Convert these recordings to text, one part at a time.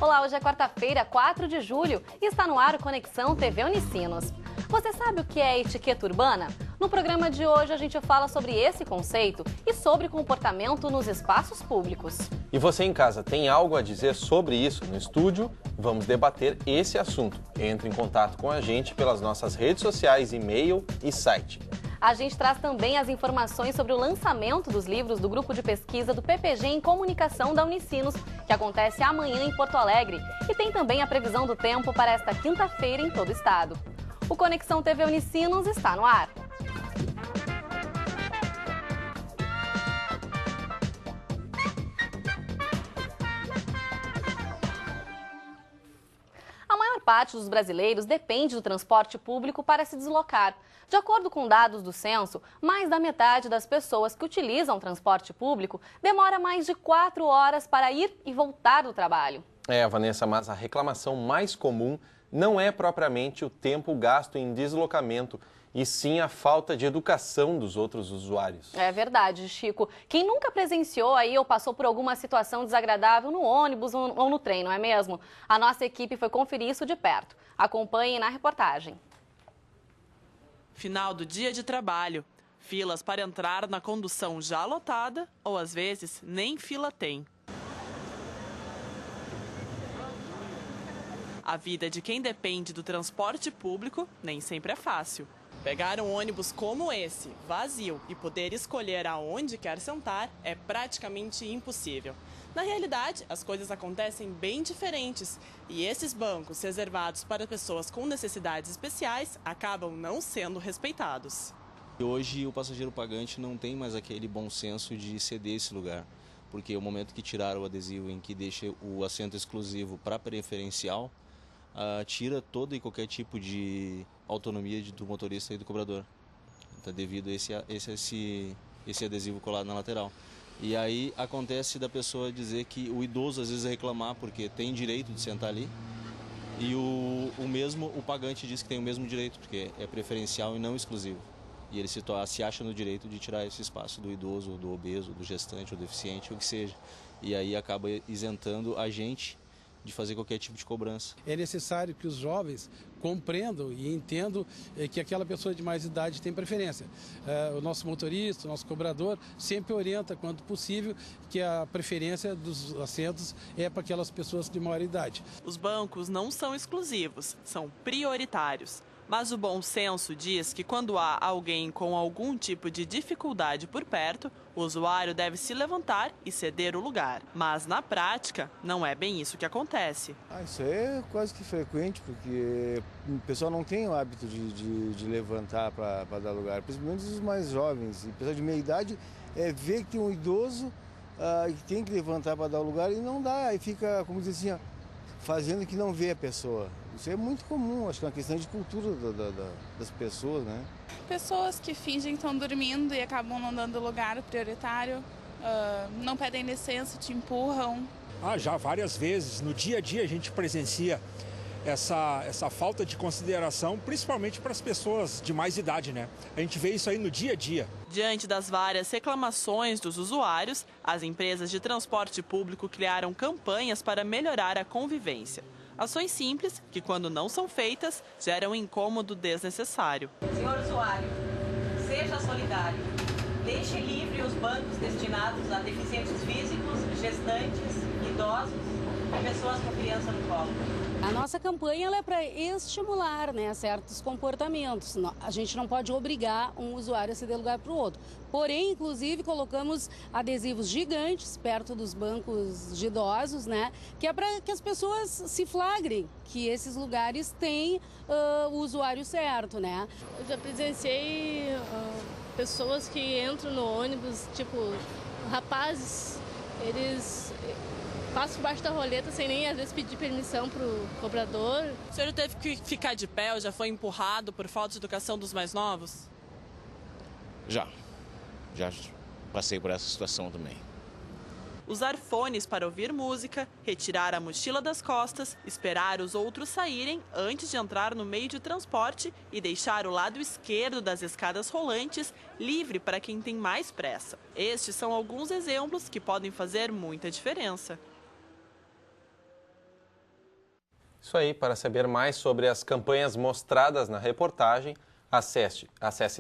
Olá, hoje é quarta-feira, 4 de julho e está no ar o Conexão TV Unicinos. Você sabe o que é etiqueta urbana? No programa de hoje a gente fala sobre esse conceito e sobre comportamento nos espaços públicos. E você em casa tem algo a dizer sobre isso no estúdio? Vamos debater esse assunto. Entre em contato com a gente pelas nossas redes sociais, e-mail e site. A gente traz também as informações sobre o lançamento dos livros do grupo de pesquisa do PPG em Comunicação da Unicinos, que acontece amanhã em Porto Alegre. E tem também a previsão do tempo para esta quinta-feira em todo o estado. O Conexão TV Unicinos está no ar. A maior parte dos brasileiros depende do transporte público para se deslocar. De acordo com dados do censo, mais da metade das pessoas que utilizam transporte público demora mais de 4 horas para ir e voltar do trabalho. Vanessa, mas a reclamação mais comum não é propriamente o tempo gasto em deslocamento, e sim a falta de educação dos outros usuários. É verdade, Chico. Quem nunca presenciou aí ou passou por alguma situação desagradável no ônibus ou no trem, não é mesmo? A nossa equipe foi conferir isso de perto. Acompanhem na reportagem. Final do dia de trabalho. Filas para entrar na condução já lotada ou, às vezes, nem fila tem. A vida de quem depende do transporte público nem sempre é fácil. Pegar um ônibus como esse, vazio, e poder escolher aonde quer sentar é praticamente impossível. Na realidade, as coisas acontecem bem diferentes e esses bancos reservados para pessoas com necessidades especiais acabam não sendo respeitados. Hoje o passageiro pagante não tem mais aquele bom senso de ceder esse lugar, porque o momento que tiraram o adesivo em que deixa o assento exclusivo para preferencial, tira todo e qualquer tipo de autonomia do motorista e do cobrador, devido a esse adesivo colado na lateral. E aí acontece da pessoa dizer que o idoso às vezes reclamar porque tem direito de sentar ali, e o pagante diz que tem o mesmo direito, porque é preferencial e não exclusivo. E ele se acha no direito de tirar esse espaço do idoso, do obeso, do gestante, ou deficiente, o que seja. E aí acaba isentando a gente de fazer qualquer tipo de cobrança. É necessário que os jovens compreendam e entendam que aquela pessoa de mais idade tem preferência. O nosso motorista, o nosso cobrador sempre orienta, quando possível, que a preferência dos assentos é para aquelas pessoas de maior idade. Os bancos não são exclusivos, são prioritários. Mas o bom senso diz que quando há alguém com algum tipo de dificuldade por perto, o usuário deve se levantar e ceder o lugar. Mas na prática, não é bem isso que acontece. Isso é quase que frequente, porque o pessoal não tem o hábito de levantar para dar lugar, principalmente os mais jovens. E pessoal de meia idade vê que tem um idoso que tem que levantar para dar lugar e não dá, e fica, como diz assim, fazendo que não vê a pessoa. Isso é muito comum, acho que é uma questão de cultura das pessoas, né? Pessoas que fingem que estão dormindo e acabam não dando lugar prioritário, não pedem licença, te empurram. Já várias vezes, no dia a dia a gente presencia essa falta de consideração, principalmente para as pessoas de mais idade, né? A gente vê isso aí no dia a dia. Diante das várias reclamações dos usuários, as empresas de transporte público criaram campanhas para melhorar a convivência. Ações simples, que quando não são feitas, geram incômodo desnecessário. Senhor usuário, seja solidário. Deixe livre os bancos destinados a deficientes físicos, gestantes, idosos e pessoas com criança no colo. A nossa campanha ela é para estimular, certos comportamentos. A gente não pode obrigar um usuário a ceder lugar para o outro. Porém, inclusive, colocamos adesivos gigantes perto dos bancos de idosos, que é para que as pessoas se flagrem que esses lugares têm o usuário certo, Eu já presenciei pessoas que entram no ônibus, tipo, rapazes, eles passam debaixo da roleta sem nem às vezes pedir permissão pro cobrador. O senhor teve que ficar de pé ou já foi empurrado por falta de educação dos mais novos? Já passei por essa situação também. Usar fones para ouvir música, retirar a mochila das costas, esperar os outros saírem antes de entrar no meio de transporte e deixar o lado esquerdo das escadas rolantes livre para quem tem mais pressa. Estes são alguns exemplos que podem fazer muita diferença. Isso aí, para saber mais sobre as campanhas mostradas na reportagem, acesse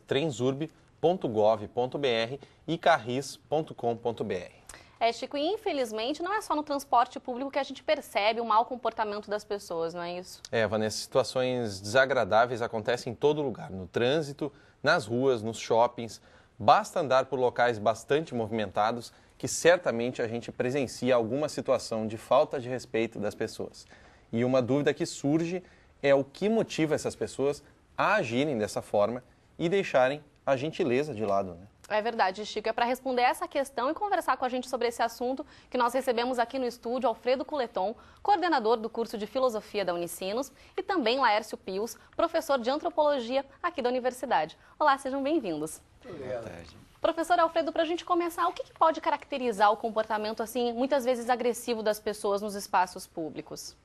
transurb.gov.br e carris.com.br. Chico, e infelizmente não é só no transporte público que a gente percebe o mau comportamento das pessoas, não é isso? Vanessa, situações desagradáveis acontecem em todo lugar, no trânsito, nas ruas, nos shoppings. Basta andar por locais bastante movimentados que certamente a gente presencia alguma situação de falta de respeito das pessoas. E uma dúvida que surge é o que motiva essas pessoas a agirem dessa forma e deixarem a gentileza de lado, né? É verdade, Chico. É para responder essa questão e conversar com a gente sobre esse assunto que nós recebemos aqui no estúdio Alfredo Culeton, coordenador do curso de Filosofia da Unicinos, e também Laércio Pius, professor de Antropologia aqui da Universidade. Olá, sejam bem-vindos. Boa tarde. Professor Alfredo, para a gente começar, o que pode caracterizar o comportamento, assim, muitas vezes agressivo das pessoas nos espaços públicos?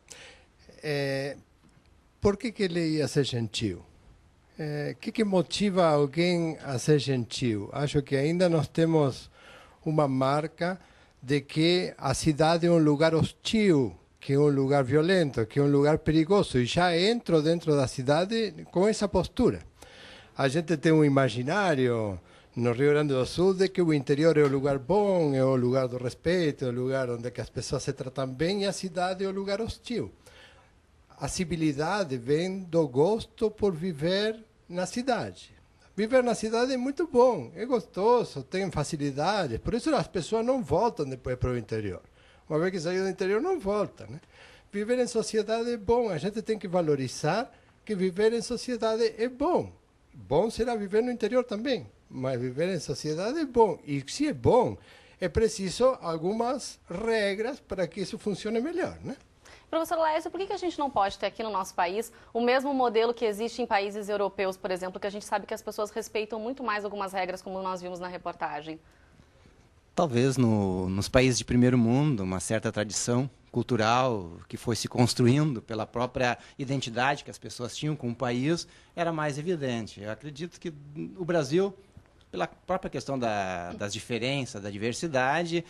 Por que ele ia ser gentil? O que motiva alguém a ser gentil? Acho que ainda nós temos uma marca de que a cidade é um lugar hostil, que é um lugar violento, que é um lugar perigoso. E já entro dentro da cidade com essa postura. A gente tem um imaginário no Rio Grande do Sul de que o interior é o lugar bom, é o lugar do respeito, é o lugar onde que as pessoas se tratam bem, e a cidade é o lugar hostil. A civilidade vem do gosto por viver na cidade. Viver na cidade é muito bom, é gostoso, tem facilidades, por isso as pessoas não voltam depois para o interior. Uma vez que saiu do interior, não volta, né? Viver em sociedade é bom, a gente tem que valorizar que viver em sociedade é bom. Bom será viver no interior também, mas viver em sociedade é bom. E se é bom, é preciso algumas regras para que isso funcione melhor, né? Professor Laércio, por que a gente não pode ter aqui no nosso país o mesmo modelo que existe em países europeus, por exemplo, que a gente sabe que as pessoas respeitam muito mais algumas regras, como nós vimos na reportagem? Talvez nos países de primeiro mundo, uma certa tradição cultural que foi se construindo pela própria identidade que as pessoas tinham com o país, era mais evidente. Eu acredito que o Brasil, pela própria questão das diferenças, da diversidade,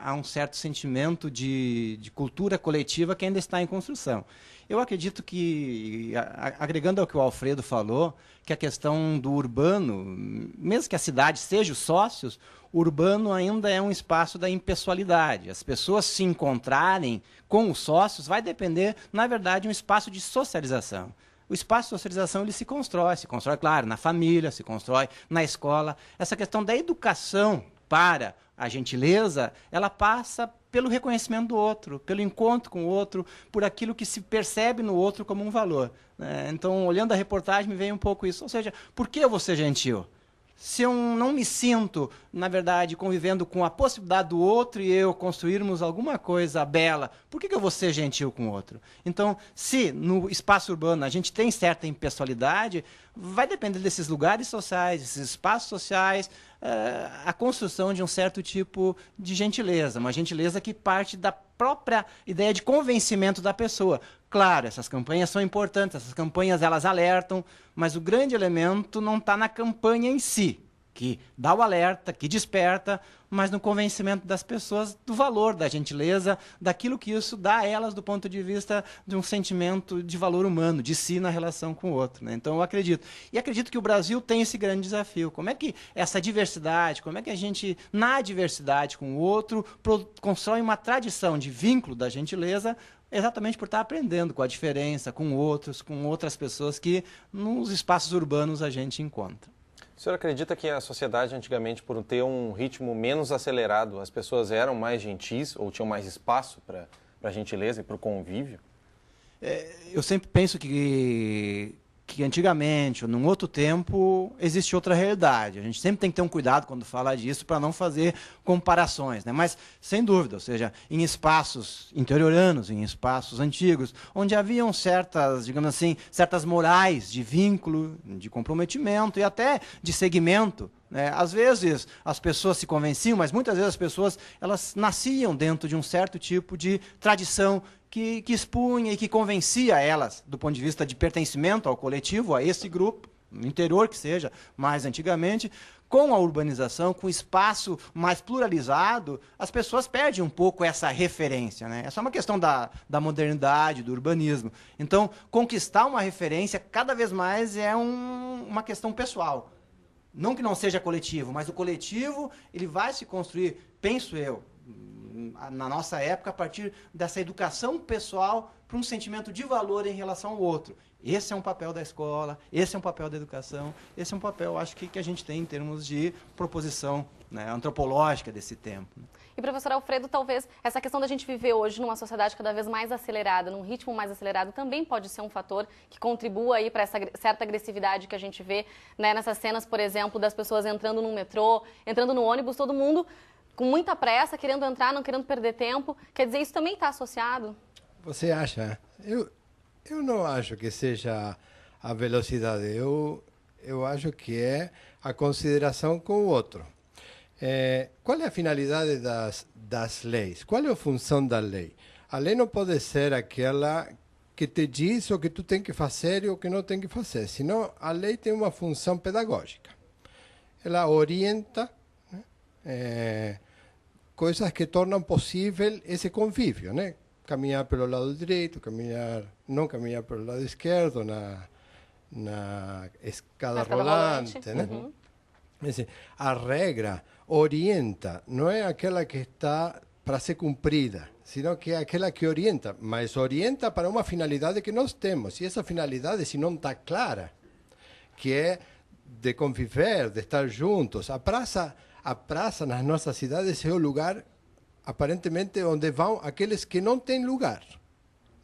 há um certo sentimento de cultura coletiva que ainda está em construção. Eu acredito que, agregando ao que o Alfredo falou, que a questão do urbano, mesmo que a cidade seja os sócios, o urbano ainda é um espaço da impessoalidade. As pessoas se encontrarem com os sócios vai depender, na verdade, de um espaço de socialização. O espaço de socialização ele se constrói, claro, na família, se constrói na escola. Essa questão da educação para a gentileza, ela passa pelo reconhecimento do outro, pelo encontro com o outro, por aquilo que se percebe no outro como um valor. Então, olhando a reportagem, me veio um pouco isso. Ou seja, por que eu vou ser gentil? Se eu não me sinto, na verdade, convivendo com a possibilidade do outro e eu construirmos alguma coisa bela, por que eu vou ser gentil com o outro? Então, se no espaço urbano a gente tem certa impessoalidade, vai depender desses lugares sociais, desses espaços sociais, a construção de um certo tipo de gentileza, uma gentileza que parte da própria ideia de convencimento da pessoa. Claro, essas campanhas são importantes, essas campanhas elas alertam, mas o grande elemento não está na campanha em si, que dá o alerta, que desperta, mas no convencimento das pessoas do valor da gentileza, daquilo que isso dá a elas do ponto de vista de um sentimento de valor humano, de si na relação com o outro, né? Então eu acredito. E acredito que o Brasil tem esse grande desafio. Como é que essa diversidade, como é que a gente, na diversidade com o outro, constrói uma tradição de vínculo da gentileza, exatamente por estar aprendendo com a diferença, com outros, com outras pessoas que nos espaços urbanos a gente encontra. O senhor acredita que a sociedade antigamente, por ter um ritmo menos acelerado, as pessoas eram mais gentis ou tinham mais espaço para a gentileza e para o convívio? Eu sempre penso que antigamente, ou num outro tempo, existe outra realidade. A gente sempre tem que ter um cuidado quando fala disso para não fazer comparações, né? Mas, sem dúvida, ou seja, em espaços interioranos, em espaços antigos, onde haviam certas, digamos assim, certas morais de vínculo, de comprometimento e até de segmento, né? Às vezes as pessoas se convenciam, mas muitas vezes as pessoas elas nasciam dentro de um certo tipo de tradição que expunha e que convencia elas, do ponto de vista de pertencimento ao coletivo, a esse grupo, no interior que seja, mais antigamente, com a urbanização, com o espaço mais pluralizado, as pessoas perdem um pouco essa referência, né? É só uma questão da modernidade, do urbanismo. Então, conquistar uma referência cada vez mais é uma questão pessoal. Não que não seja coletivo, mas o coletivo ele vai se construir, penso eu, na nossa época, a partir dessa educação pessoal para um sentimento de valor em relação ao outro. Esse é um papel da escola, esse é um papel da educação, esse é um papel, acho que a gente tem em termos de proposição, né, antropológica desse tempo. E, professor Alfredo, talvez essa questão da gente viver hoje numa sociedade cada vez mais acelerada, num ritmo mais acelerado, também pode ser um fator que contribua aí para essa certa agressividade que a gente vê, né, nessas cenas, por exemplo, das pessoas entrando no metrô, entrando no ônibus, todo mundo com muita pressa, querendo entrar, não querendo perder tempo. Quer dizer, isso também está associado? Você acha? Eu não acho que seja a velocidade. Eu acho que é a consideração com o outro. Qual é a finalidade das leis? Qual é a função da lei? A lei não pode ser aquela que te diz o que tu tem que fazer e o que não tem que fazer. Senão, a lei tem uma função pedagógica. Ela orienta, né, coisas que tornam possível esse convívio, né? Caminhar pelo lado direito, não caminhar pelo lado esquerdo, na escada rolante, né? Uhum. A regra orienta, não é aquela que está para ser cumprida, sino que é aquela que orienta, mas orienta para uma finalidade que nós temos. E essa finalidade, se não está clara, que é de conviver, de estar juntos. A praça nas nossas cidades é o lugar, aparentemente, onde vão aqueles que não têm lugar.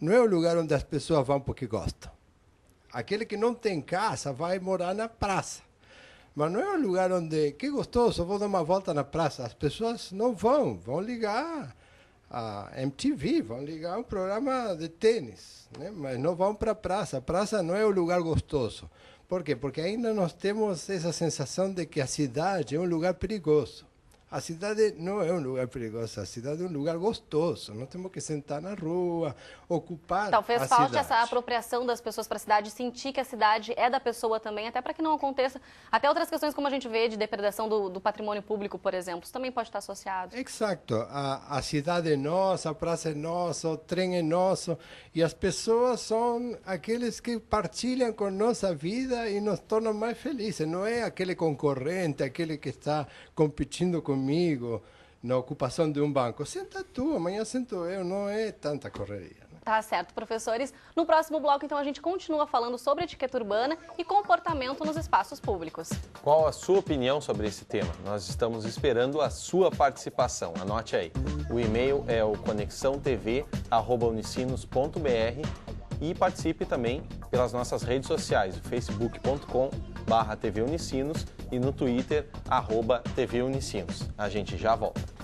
Não é o lugar onde as pessoas vão porque gostam. Aquele que não tem casa vai morar na praça. Mas não é um lugar onde, que gostoso, vou dar uma volta na praça. As pessoas não vão ligar a MTV, vão ligar um programa de tênis, né? Mas não vão para a praça. A praça não é um lugar gostoso. Por quê? Porque ainda nós temos essa sensação de que a cidade é um lugar perigoso. A cidade não é um lugar perigoso, a cidade é um lugar gostoso. Nós temos que sentar na rua, ocupar Talvez a falte cidade. Essa apropriação das pessoas para a cidade, sentir que a cidade é da pessoa também, até para que não aconteça até outras questões como a gente vê de depredação do patrimônio público, por exemplo. Isso também pode estar associado. Exato. A cidade é nossa, a praça é nossa, o trem é nosso. E as pessoas são aqueles que partilham com nossa vida e nos tornam mais felizes. Não é aquele concorrente, aquele que está competindo comigo na ocupação de um banco. Senta tu, amanhã sento eu, não é tanta correria. Né? Tá certo, professores. No próximo bloco, então, a gente continua falando sobre etiqueta urbana e comportamento nos espaços públicos. Qual a sua opinião sobre esse tema? Nós estamos esperando a sua participação. Anote aí. O e-mail é o conexãotv@unicinos.br e participe também pelas nossas redes sociais, facebook.com/TV Unicinos e no Twitter, @TV Unicinos. A gente já volta.